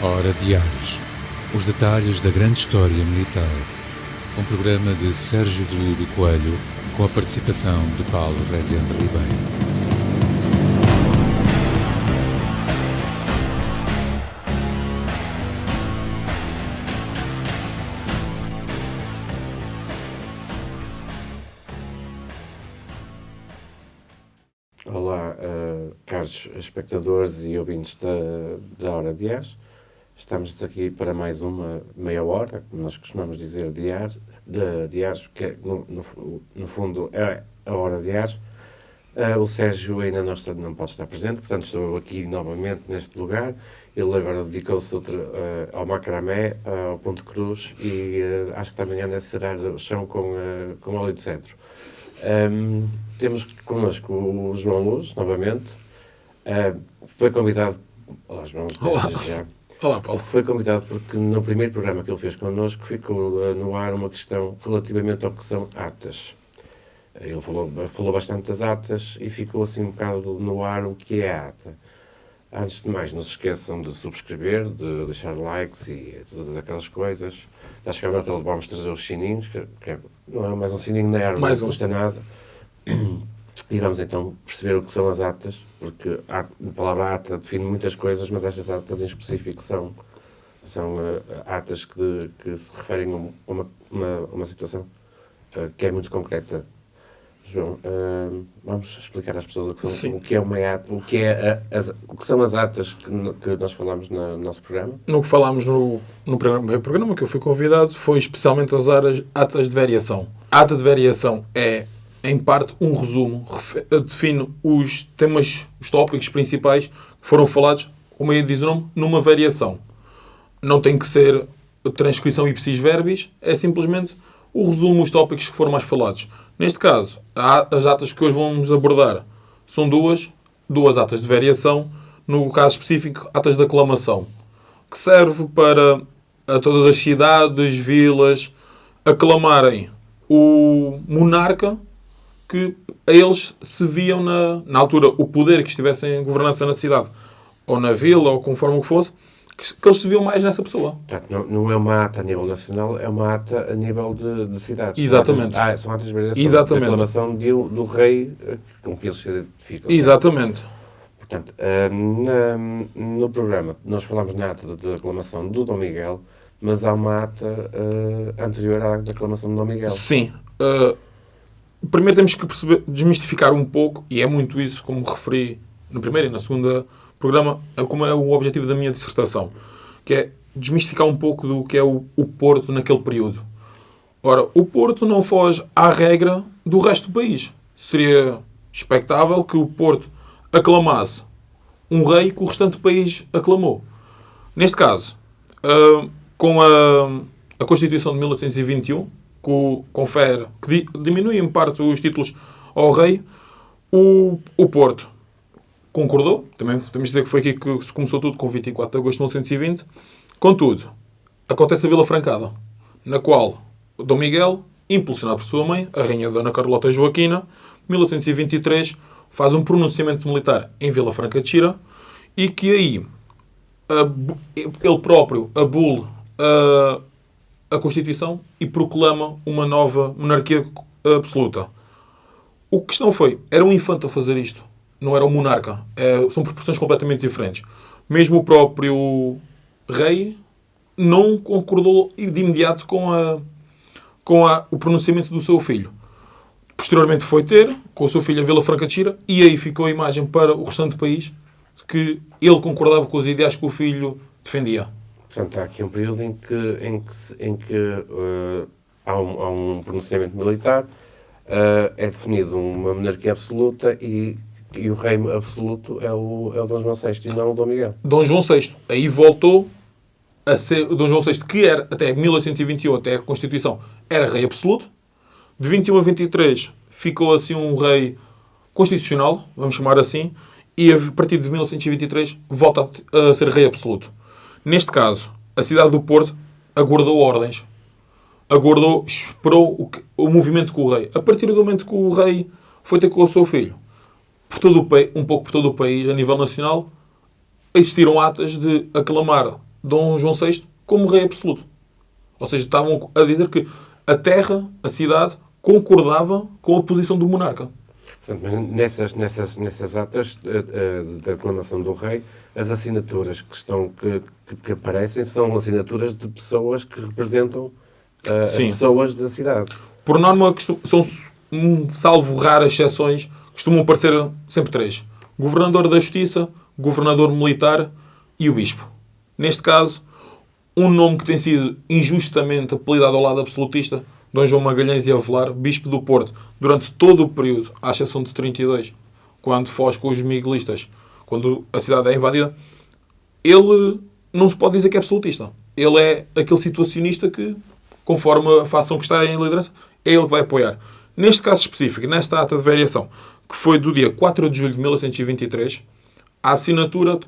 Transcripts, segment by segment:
Hora de Ares. Os detalhes da grande história militar. Um programa de Sérgio Veludo Coelho, com a participação de Paulo Rezende Ribeiro. Olá, caros espectadores e ouvintes da Hora de Ares. Estamos aqui para mais uma meia hora, como nós costumamos dizer, de Ares, que no fundo é a Hora de Ares. O Sérgio ainda não pode estar presente, portanto estou aqui novamente neste lugar. Ele agora dedicou-se ao macramé, ao ponto cruz, e acho que também anda a cerar o chão com óleo de cedro. Temos connosco o João Luz, novamente. Foi convidado... Olá, João. Olá. Já. Olá, Paulo. Foi convidado porque no primeiro programa que ele fez connosco ficou no ar uma questão relativamente ao que são atas. Ele falou bastante das atas e ficou assim um bocado no ar o que é a ata. Antes de mais, não se esqueçam de subscrever, de deixar likes e todas aquelas coisas. Já chegaram a hora, vamos trazer os sininhos, que não é mais um sininho na árvore, não custa nada. E vamos então perceber o que são as atas, porque a palavra ata define muitas coisas, mas estas atas em específico são atas que se referem a uma situação que é muito concreta. João, vamos explicar às pessoas o que é uma ata, o que são as atas que nós falamos no nosso programa. No que falámos no primeiro programa que eu fui convidado foi especialmente as atas de variação. A ata de variação é, em parte, um resumo, define os temas, os tópicos principais que foram falados, como aí diz o nome, numa variação. Não tem que ser transcrição ipsis verbis, é simplesmente o resumo, os tópicos que foram mais falados. Neste caso, as atas que hoje vamos abordar são duas atas de variação, no caso específico, atas de aclamação, que serve para todas as cidades, vilas, aclamarem o monarca que a eles se viam na altura o poder que estivesse em governança na cidade, ou na vila, ou conforme o que fosse, que eles se viam mais nessa pessoa. Portanto, não é uma ata a nível nacional, é uma ata a nível de cidades. Exatamente. São atas de variação. Exatamente. De aclamação do rei com que eles se identificam. Exatamente. Portanto, no programa nós falámos na ata de aclamação do Dom Miguel, mas há uma ata anterior à aclamação do Dom Miguel. Sim. Primeiro temos que desmistificar um pouco, e é muito isso, como referi no primeiro e na segunda programa, como é o objetivo da minha dissertação, que é desmistificar um pouco do que é o Porto naquele período. Ora, o Porto não foge à regra do resto do país. Seria expectável que o Porto aclamasse um rei que o restante do país aclamou. Neste caso, com a Constituição de 1821, que diminui em parte os títulos ao rei, o Porto concordou. Também temos de dizer que foi aqui que se começou tudo, com 24 de agosto de 1920. Contudo, acontece a Vila Francada, na qual Dom Miguel, impulsionado por sua mãe, a rainha Dona Carlota Joaquina, em 1823, faz um pronunciamento militar em Vila Franca de Xira, e que aí ele próprio abole a Constituição e proclama uma nova monarquia absoluta. O que questão foi, era um infante a fazer isto, não era um monarca. São proporções completamente diferentes. Mesmo o próprio rei não concordou de imediato com o pronunciamento do seu filho. Posteriormente foi ter, com o seu filho, a Vila Franca de Xira, e aí ficou a imagem para o restante do país que ele concordava com os ideais que o filho defendia. Portanto, há aqui um período em que há um pronunciamento militar, é definido uma monarquia absoluta e o rei absoluto é o Dom João VI e não o Dom Miguel. Dom João VI. Aí voltou a ser o Dom João VI, que era, até 1821, até a Constituição, era rei absoluto. De 21 a 23 ficou assim um rei constitucional, vamos chamar assim, e a partir de 1923 volta a ser rei absoluto. Neste caso, a cidade do Porto aguardou ordens. Esperou o movimento com o rei. A partir do momento que o rei foi ter com o seu filho, um pouco por todo o país, a nível nacional, existiram atas de aclamar Dom João VI como rei absoluto. Ou seja, estavam a dizer que a terra, a cidade, concordava com a posição do monarca. Portanto, mas nessas atas da aclamação do rei, as assinaturas que aparecem são assinaturas de pessoas que representam as Sim. pessoas da cidade. Por norma, são, salvo raras exceções, costumam aparecer sempre 3. Governador da Justiça, Governador Militar e o Bispo. Neste caso, um nome que tem sido injustamente apelidado ao lado absolutista, Dom João Magalhães e Avelar, Bispo do Porto, durante todo o período, à exceção de 32, quando foge com os miguelistas, quando a cidade é invadida, ele não se pode dizer que é absolutista. Ele é aquele situacionista que, conforme a facção que está em liderança, é ele que vai apoiar. Neste caso específico, nesta ata de variação, que foi do dia 4 de julho de 1823, a assinatura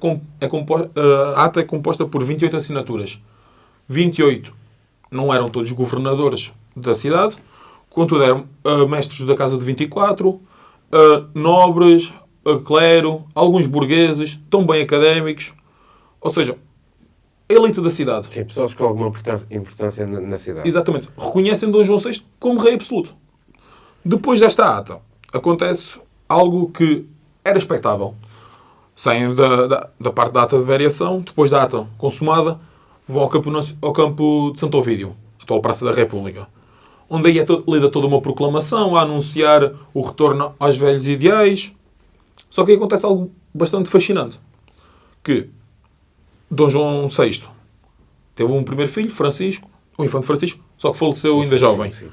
a ata é composta por 28 assinaturas. 28 não eram todos governadores da cidade, contudo eram mestres da casa de 24, nobres, clero, alguns burgueses, também académicos, ou seja, a elite da cidade. Sim, pessoas com alguma importância na cidade. Exatamente. Reconhecem Dom João VI como rei absoluto. Depois desta ata, acontece algo que era expectável. Saem da parte da ata de variação, depois da ata consumada, vão ao campo de Santo Ovídio, atual Praça da República, onde aí é lida toda uma proclamação a anunciar o retorno aos velhos ideais. Só que aí acontece algo bastante fascinante, que Dom João VI teve um primeiro filho, Francisco, o infante Francisco, só que faleceu ainda jovem. Sim.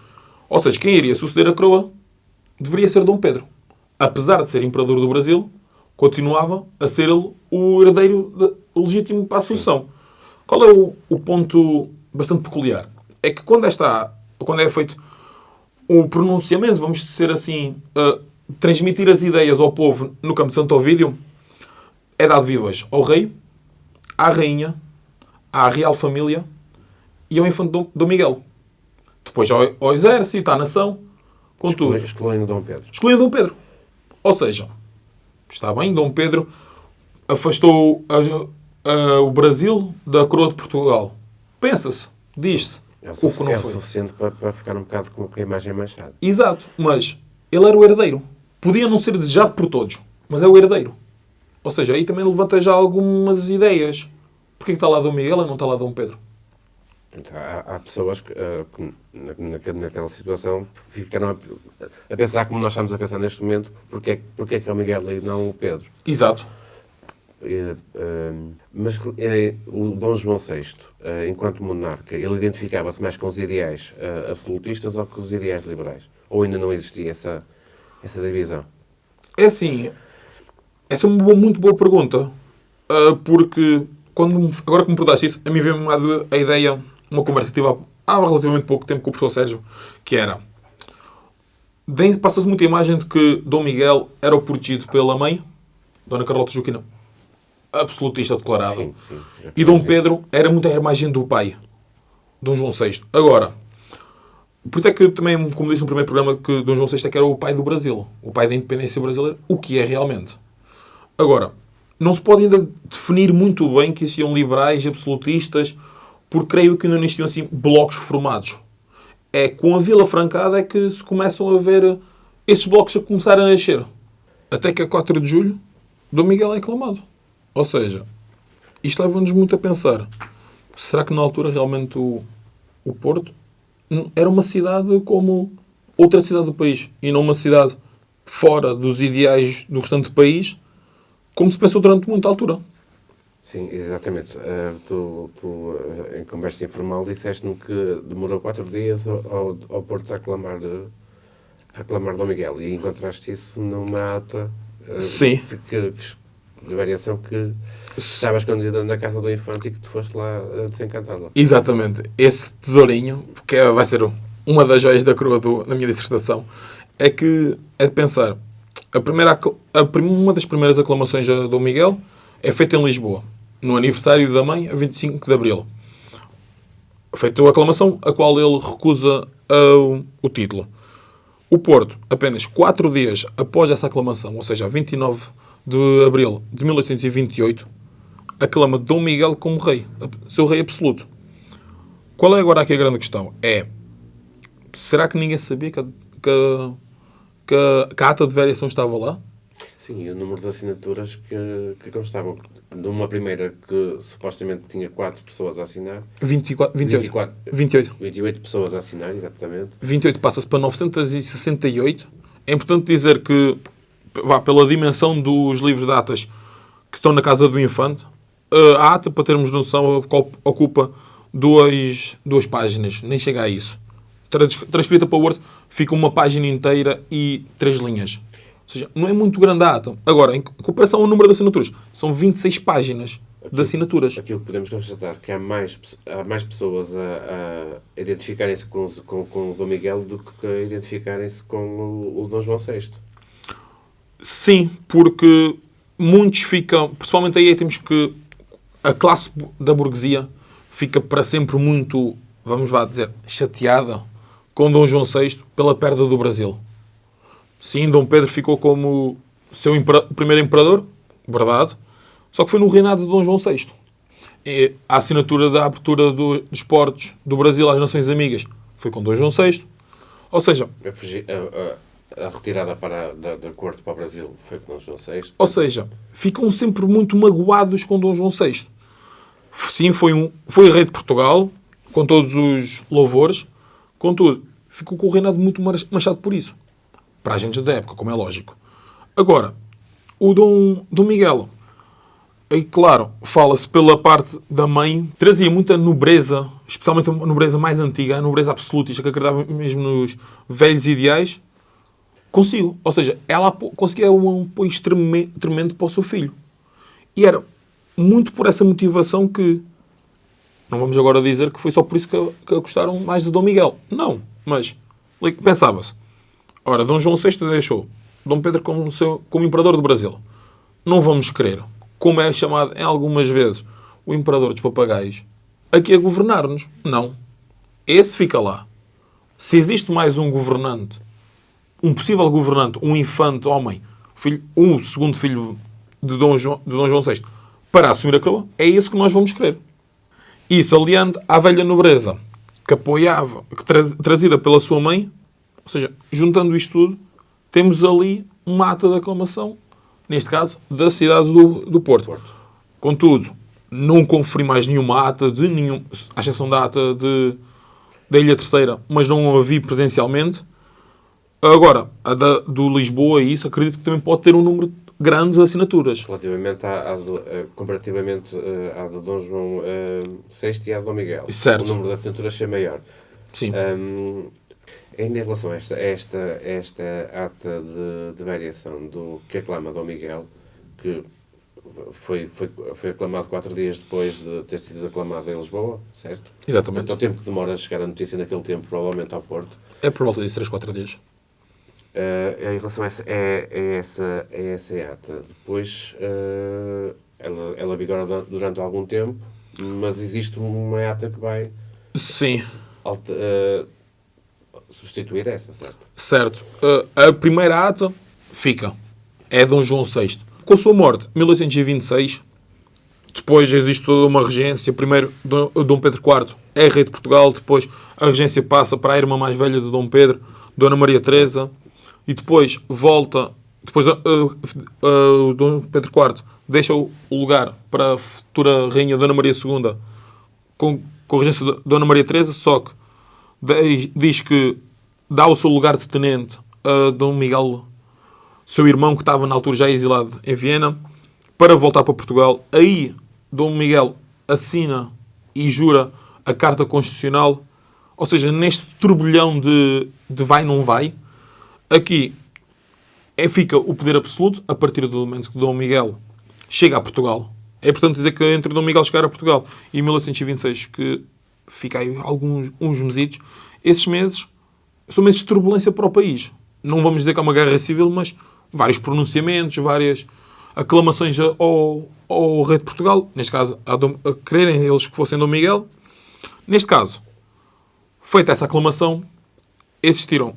Ou seja, quem iria suceder a coroa deveria ser Dom Pedro. Apesar de ser imperador do Brasil, continuava a ser ele o herdeiro legítimo para a sucessão. Qual é o ponto bastante peculiar? É que quando é feito o pronunciamento, vamos dizer assim, transmitir as ideias ao povo no campo de Santo Ovídio, é dado vivas ao rei, à rainha, à real família e ao infante Dom Miguel. Depois ao exército, à nação, contudo. Excluindo Dom Pedro. Excluindo Dom Pedro. Ou seja, está bem, Dom Pedro afastou o Brasil da coroa de Portugal. Pensa-se, diz-se, o que não É o foi. suficiente para ficar um bocado com a imagem manchada. Exato, mas ele era o herdeiro. Podia não ser desejado por todos, mas é o herdeiro. Ou seja, aí também levanta já algumas ideias. Porquê que está lá Dom Miguel e não está lá Dom Pedro? Então, há pessoas que naquela situação ficaram a pensar como nós estamos a pensar neste momento, porque é que é o Miguel e não o Pedro. Exato. Mas o Dom João VI, enquanto monarca, ele identificava-se mais com os ideais absolutistas ou com os ideais liberais? Ou ainda não existia essa divisão? É assim, essa é uma muito boa pergunta, porque agora que me perguntaste isso, a mim veio-me a ideia, uma conversa que tive há relativamente pouco tempo com o professor Sérgio, que era, passa-se muita imagem de que Dom Miguel era o protegido pela mãe, Dona Carlota Joaquina, absolutista declarada, Sim. e Dom Pedro era muito a imagem do pai, Dom João VI. Agora, por isso é que também, como disse no primeiro programa, que Dom João VI é que era o pai do Brasil, o pai da independência brasileira, o que é realmente. Agora, não se pode ainda definir muito bem que existiam liberais, absolutistas, porque creio que não existiam assim blocos formados. É com a Vila Francada é que se começam a ver esses blocos a começar a nascer. Até que a 4 de julho, Dom Miguel é aclamado. Ou seja, isto leva-nos muito a pensar. Será que na altura realmente o Porto era uma cidade como outra cidade do país e não uma cidade fora dos ideais do restante do país, como se pensou durante muita altura? Sim, exatamente. Tu em conversa informal, disseste-me que demorou 4 dias ao Porto a aclamar Dom Miguel. E encontraste isso numa ata Sim. de variação que estava escondida na casa do infante e que tu foste lá desencantá-la. Exatamente. Esse tesourinho, que vai ser uma das joias da coroa na minha dissertação, é de pensar. Uma das primeiras aclamações a Dom Miguel é feita em Lisboa, no aniversário da mãe, a 25 de Abril. Feita a aclamação, a qual ele recusa o título. O Porto, apenas 4 dias após essa aclamação, ou seja, 29 de Abril de 1828, aclama Dom Miguel como rei, seu rei absoluto. Qual é agora aqui a grande questão? Será que ninguém sabia que a ata de variação estava lá? Sim, e o número de assinaturas que constavam. Numa primeira que supostamente tinha 4 pessoas a assinar. 28 pessoas a assinar, exatamente. 28 passa-se para 968. É importante dizer que, pela dimensão dos livros de atas que estão na casa do infante, a ata, para termos noção, ocupa duas páginas. Nem chega a isso. Transcrita para o Word, fica uma página inteira e 3 linhas. Ou seja, não é muito grande a ata. Agora, em comparação ao número de assinaturas, são 26 páginas de assinaturas. Aquilo que podemos constatar que há mais pessoas a identificarem-se com o Dom Miguel do que a identificarem-se com o Dom João VI. Sim, porque muitos ficam... Principalmente aí temos que... A classe da burguesia fica para sempre muito, vamos lá dizer, chateada com Dom João VI pela perda do Brasil. Sim, Dom Pedro ficou como seu primeiro imperador, verdade, só que foi no reinado de Dom João VI. E a assinatura da abertura dos portos do Brasil às Nações Amigas foi com Dom João VI. Ou seja... A retirada da corte para o Brasil foi com Dom João VI. Ou seja, ficam sempre muito magoados com Dom João VI. Sim, foi rei de Portugal, com todos os louvores, contudo, ficou com o reinado muito manchado por isso. Para a gente da época, como é lógico. Agora, o Dom Miguel, aí claro, fala-se pela parte da mãe, trazia muita nobreza, especialmente a nobreza mais antiga, a nobreza absolutista, que acreditava mesmo nos velhos ideais, consigo. Ou seja, ela conseguia um apoio tremendo para o seu filho. E era muito por essa motivação que... Não vamos agora dizer que foi só por isso que gostaram mais de Dom Miguel. Não, mas pensava-se. Ora, Dom João VI deixou Dom Pedro como imperador do Brasil. Não vamos querer, como é chamado em algumas vezes, o imperador dos papagaios, aqui a governar-nos. Não. Esse fica lá. Se existe mais um governante, um possível governante, um infante homem, um segundo filho de Dom João VI, para assumir a coroa, é isso que nós vamos querer. Isso aliando à velha nobreza, que apoiava, trazida pela sua mãe, ou seja, juntando isto tudo, temos ali uma ata de aclamação, neste caso, da cidade do Porto. Contudo, não conferi mais nenhuma ata à exceção da ata da Ilha Terceira, mas não a vi presencialmente. Agora, do Lisboa, isso acredito que também pode ter um número grande de assinaturas. Relativamente comparativamente à de Dom João VI e à de Dom Miguel. Certo. O número de assinaturas é maior. Sim. Em relação a esta ata de variação que aclama Dom Miguel, que foi aclamado 4 dias depois de ter sido aclamado em Lisboa, certo? Exatamente. Então o tempo que demora a chegar a notícia naquele tempo, provavelmente ao Porto. É por volta de 3, 4 dias. Em relação a essa ata, depois ela vigora durante algum tempo, mas existe uma ata que vai Sim. Substituir essa, certo? Certo. A primeira ata fica. É Dom João VI. Com a sua morte, 1826, depois existe toda uma regência. Primeiro, Dom Pedro IV é rei de Portugal. Depois, a regência passa para a irmã mais velha de Dom Pedro, Dona Maria Teresa. E depois volta... Depois, o Dom Pedro IV deixa o lugar para a futura rainha Dona Maria II com a regência de Dona Maria Teresa, só que diz que dá o seu lugar de tenente a Dom Miguel, seu irmão, que estava na altura já exilado em Viena, para voltar para Portugal. Aí Dom Miguel assina e jura a Carta Constitucional. Ou seja, neste turbilhão de vai não vai, aqui fica o poder absoluto a partir do momento que Dom Miguel chega a Portugal. É importante dizer que entre Dom Miguel chegar a Portugal e 1826, que fica aí uns mesitos, esses meses são meses de turbulência para o país. Não vamos dizer que é uma guerra civil, mas vários pronunciamentos, várias aclamações ao rei de Portugal, neste caso a quererem eles que fossem Dom Miguel. Neste caso, feita essa aclamação, existiram,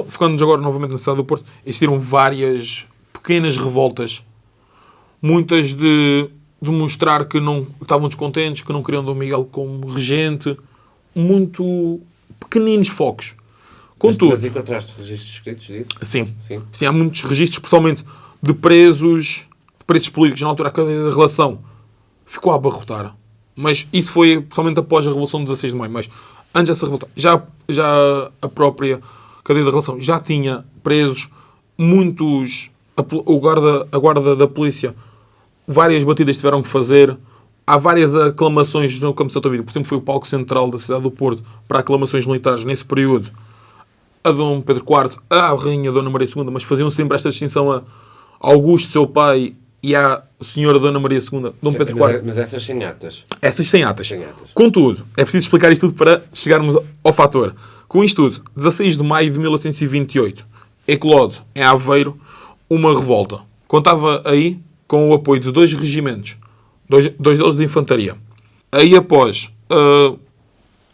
focando-nos agora novamente na cidade do Porto, existiram várias pequenas revoltas, muitas de demonstrar que não que estavam descontentes, que não queriam Dom Miguel como regente. Muito pequeninos focos. Contudo, Mas encontraste registros escritos disso? sim. Sim. Sim, há muitos registros, especialmente de presos políticos. Na altura, a cadeia da relação ficou a abarrotar. Mas isso foi principalmente após a Revolução de 16 de Maio. Mas antes dessa revolta, já a própria cadeia da relação já tinha presos muitos... A guarda da polícia, várias batidas tiveram que fazer. Há várias aclamações no Campo de Santa Ovídio. Por exemplo, foi o palco central da cidade do Porto para aclamações militares nesse período. A Dom Pedro IV, a Rainha Dona Maria II, mas faziam sempre esta distinção a Augusto, seu pai, e à Senhora Dona Maria II, Dom Pedro IV. Mas essas sem atas. Essas sem atas. Sem atas. Contudo, é preciso explicar isto tudo para chegarmos ao fator. Com isto tudo, 16 de maio de 1828, eclode em Aveiro uma revolta. Contava aí com o apoio de 2 regimentos, dois deles de infantaria. Aí, após a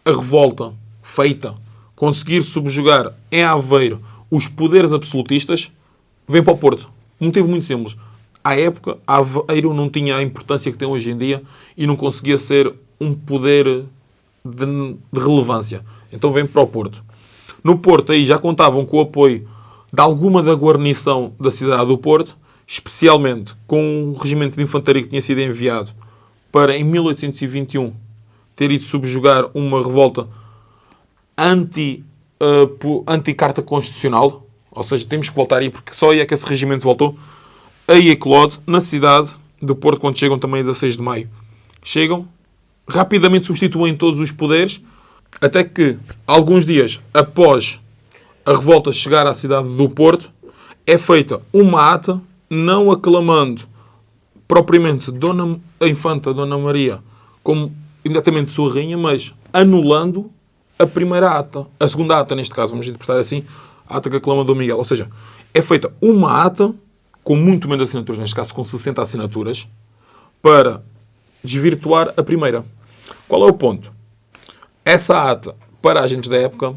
revolta feita, conseguir subjugar em Aveiro os poderes absolutistas, vem para o Porto. Um motivo muito simples. À época, Aveiro não tinha a importância que tem hoje em dia e não conseguia ser um poder de relevância. Então vem para o Porto. No Porto, aí já contavam com o apoio de alguma da guarnição da cidade do Porto, especialmente com um regimento de infantaria que tinha sido enviado para, em 1821, ter ido subjugar uma revolta anti-carta constitucional. Ou seja, temos que voltar aí, porque só aí é que esse regimento voltou. Aí eclode, na cidade do Porto, quando chegam também a 16 de maio. Chegam, rapidamente substituem todos os poderes, até que, alguns dias após a revolta chegar à cidade do Porto, é feita uma ata, não aclamando propriamente a infanta Dona Maria como imediatamente sua rainha, mas anulando a primeira ata. A segunda ata, neste caso, vamos interpretar assim, a ata que aclama Dom Miguel. Ou seja, é feita uma ata com muito menos assinaturas, neste caso com 60 assinaturas, para desvirtuar a primeira. Qual é o ponto? Essa ata, para agentes da época,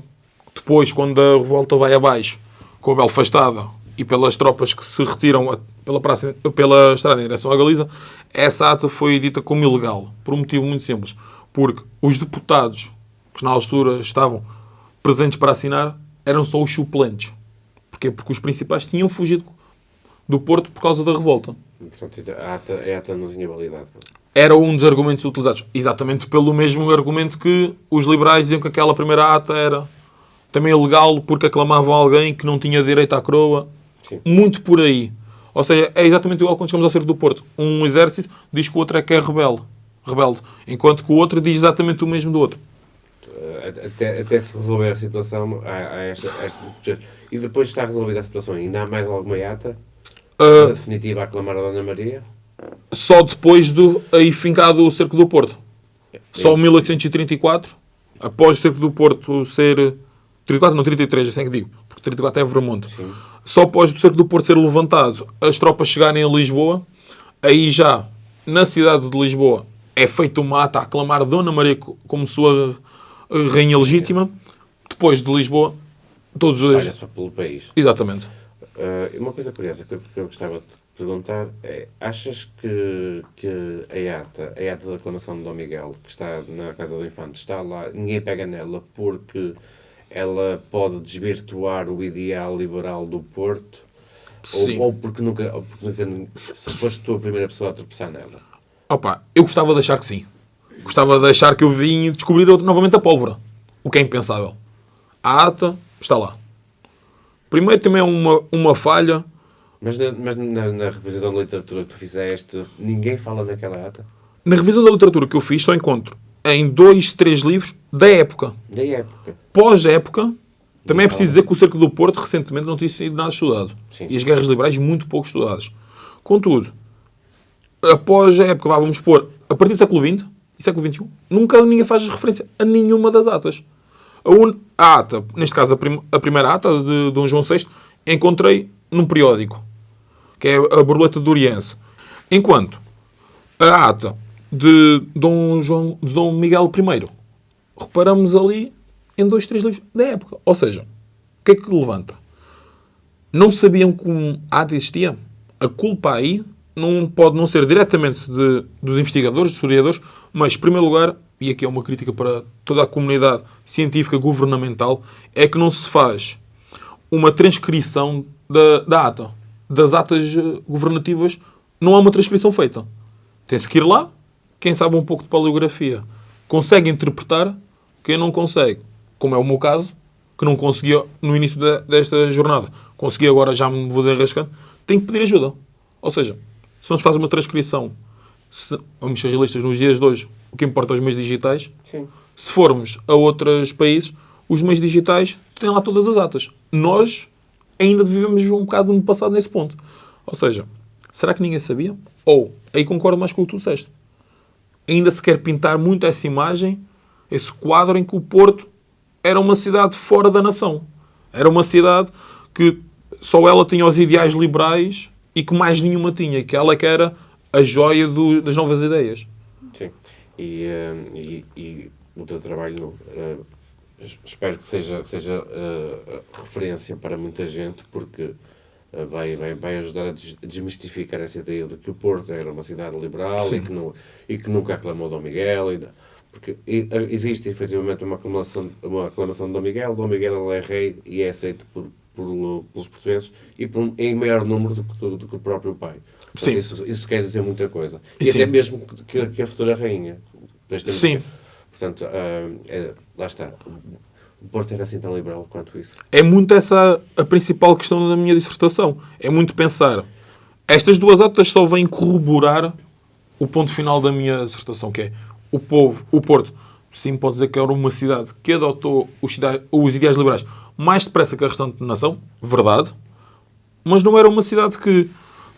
depois, quando a revolta vai abaixo, com a Belfastada e pelas tropas que se retiram pela estrada em direção à Galiza, essa ata foi dita como ilegal, por um motivo muito simples. Porque os deputados que na altura estavam presentes para assinar eram só os suplentes. Porquê? Porque os principais tinham fugido do Porto por causa da revolta. Portanto, a ata não tinha validade. Era um dos argumentos utilizados. Exatamente pelo mesmo argumento que os liberais diziam que aquela primeira ata era também ilegal porque aclamavam alguém que não tinha direito à coroa. Sim. Muito por aí. Ou seja, é exatamente igual quando chegamos ao Cerco do Porto. Um exército diz que o outro é que é rebelde. Enquanto que o outro diz exatamente o mesmo do outro. Até se resolver a situação, há esta. E depois de estar resolvida a situação, ainda há mais alguma ata definitiva a aclamar a Dona Maria? Só depois do aí fincado o Cerco do Porto. Só em 1834, após o Cerco do Porto ser... 34, não, 33, assim é que digo. Porque 34 é Vermonte. Sim. Só após o Cerco do Porto ser levantado, as tropas chegarem a Lisboa, aí já, na cidade de Lisboa, é feita uma ata a aclamar Dona Maria como sua rainha legítima. Depois de Lisboa, todos os... Olha-se pelo país. Exatamente. Uma coisa curiosa que eu gostava de perguntar é: achas que a ata da aclamação de Dom Miguel, que está na Casa do Infante, está lá, ninguém pega nela porque ela pode desvirtuar o ideal liberal do Porto? Sim. Ou porque nunca se foste tu a primeira pessoa a tropeçar nela? Opa, eu gostava de achar que sim. Gostava de achar que eu vim descobrir novamente a pólvora. O que é impensável. A ata está lá. Primeiro também é uma falha. Mas na revisão da literatura que tu fizeste, ninguém fala naquela ata? Na revisão da literatura que eu fiz, só encontro em 2, 3 livros da época. Da época. Pós-época, também é preciso dizer que o Cerco do Porto recentemente não tinha sido nada estudado. Sim. E as guerras liberais muito pouco estudadas. Contudo, após a época, vamos pôr, a partir do século XX e século XXI, nunca ninguém faz referência a nenhuma das atas. A ata, neste caso a primeira ata de Dom João VI, encontrei num periódico, que é a Borboleta do Oriense. Enquanto a ata de Dom Miguel I, reparamos ali em 2, 3 livros da época. Ou seja, o que é que levanta? Não sabiam que a ata existia? A culpa aí não pode não ser diretamente dos investigadores, dos historiadores, mas, em primeiro lugar, e aqui é uma crítica para toda a comunidade científica governamental, é que não se faz uma transcrição da ata. Das atas governativas não há uma transcrição feita. Tem-se que ir lá, quem sabe um pouco de paleografia consegue interpretar, quem não consegue, como é o meu caso, que não conseguia no início desta jornada, consegui agora, já me vou desenrascando, tem que pedir ajuda. Ou seja, se não se faz uma transcrição, vamos ser realistas nos dias de hoje, o que importa é os meios digitais. Sim. Se formos a outros países, os meios digitais têm lá todas as atas. Nós ainda vivemos um bocado no passado nesse ponto. Ou seja, será que ninguém sabia? Ou, aí concordo mais com o que tu disseste, ainda se quer pintar muito essa imagem, esse quadro em que o Porto era uma cidade fora da nação. Era uma cidade que só ela tinha os ideais liberais e que mais nenhuma tinha, que ela que era a joia das novas ideias. Sim. E o teu trabalho, espero que seja referência para muita gente, porque vai ajudar a desmistificar essa ideia de que o Porto era uma cidade liberal e que nunca aclamou Dom Miguel. Porque existe efetivamente uma aclamação de Dom Miguel. Dom Miguel é rei e é aceito pelos portugueses e em maior número do que o próprio pai. Portanto, isso quer dizer muita coisa. E até mesmo que a futura rainha. Sim. Portanto, lá está. O Porto era assim tão liberal quanto isso. É muito essa a principal questão da minha dissertação. É muito pensar. Estas duas atas só vêm corroborar o ponto final da minha dissertação, que é o Porto, sim, pode dizer que era uma cidade que adotou os ideais liberais mais depressa que a restante nação, verdade, mas não era uma cidade que,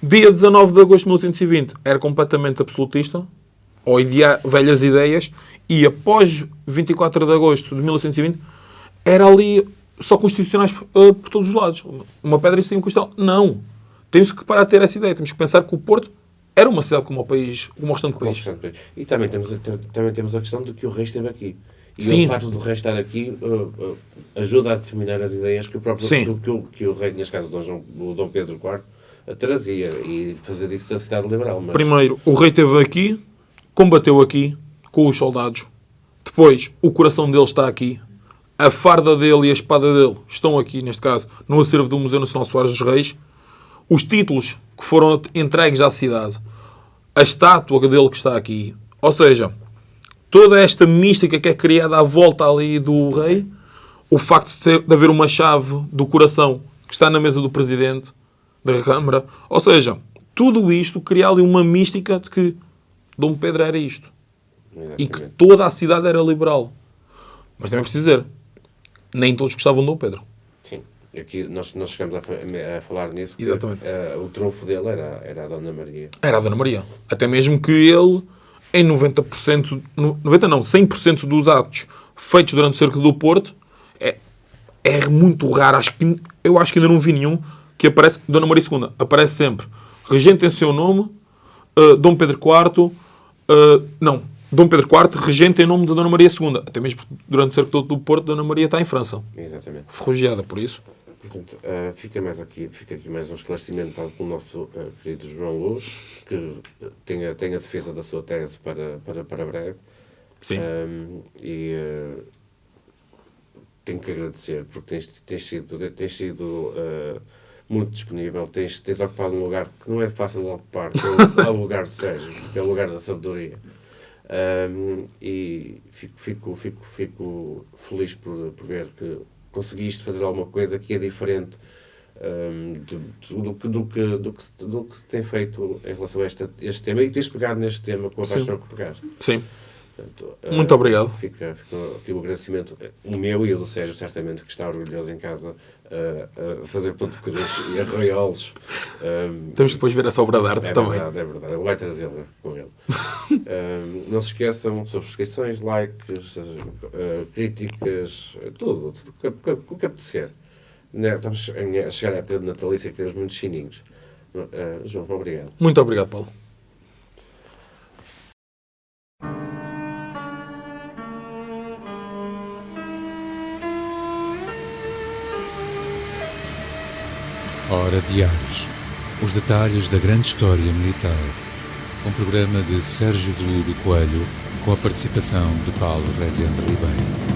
dia 19 de agosto de 1920, era completamente absolutista, ou velhas ideias, e após 24 de agosto de 1920, era ali só constitucionais por todos os lados. Uma pedra e sem um cristal. Não. Temos que parar de ter essa ideia. Temos que pensar que o Porto era uma cidade como o país, como o restante do país. E também temos a questão de que o rei esteve aqui. E Sim. o facto do rei estar aqui ajuda a disseminar as ideias que o próprio que o rei, neste caso o Dom Pedro IV, trazia e fazer disso a cidade liberal. Mas... Primeiro, o rei esteve aqui, combateu aqui com os soldados. Depois, o coração dele está aqui. A farda dele e a espada dele estão aqui, neste caso, no acervo do Museu Nacional Soares dos Reis. Os títulos que foram entregues à cidade, a estátua dele que está aqui, ou seja, toda esta mística que é criada à volta ali do rei, o facto de haver uma chave do coração que está na mesa do presidente da Câmara, ou seja, tudo isto cria ali uma mística de que Dom Pedro era isto. Exatamente. E que toda a cidade era liberal. Mas também é preciso dizer, nem todos gostavam de Dom Pedro. Sim. Aqui nós chegamos a falar nisso. Exatamente. O trunfo dele era a Dona Maria. Era a Dona Maria. Até mesmo que ele, em 90%, 90 não, 100% dos atos feitos durante o cerco do Porto, é muito raro. Eu acho que ainda não vi nenhum que aparece Dona Maria II. Aparece sempre regente em seu nome, Dom Pedro IV, Dom Pedro IV, regente em nome de Dona Maria II. Até mesmo durante o cerco do Porto, Dona Maria está em França. Exatamente. Refugiada, por isso. Portanto, fica aqui mais um esclarecimento dado pelo nosso querido João Luz, que tem a defesa da sua tese para breve. Sim. Tenho que agradecer, porque tens sido muito disponível, tens ocupado um lugar que não é fácil de ocupar, que é o lugar do Sérgio, que é o lugar da sabedoria. E fico feliz por ver que conseguiste fazer alguma coisa que é diferente do que se tem feito em relação a este tema, e tens pegado neste tema com a paixão que pegaste. Sim. Portanto, muito obrigado. Fica aqui o agradecimento, o meu e o do Sérgio, certamente, que está orgulhoso em casa a fazer ponto de cruz e arraiolos. Temos de depois ver essa obra de arte também. É verdade, ele vai trazê-la com ele. Não se esqueçam, subscrições, likes, críticas, tudo o que apetecer. Estamos a chegar à época de natalícia, que temos muitos sininhos. João, obrigado. Muito obrigado, Paulo. Hora de Ares, Os detalhes da grande história militar. Um programa de Sérgio Veludo Coelho, com a participação de Paulo Rezende Ribeiro.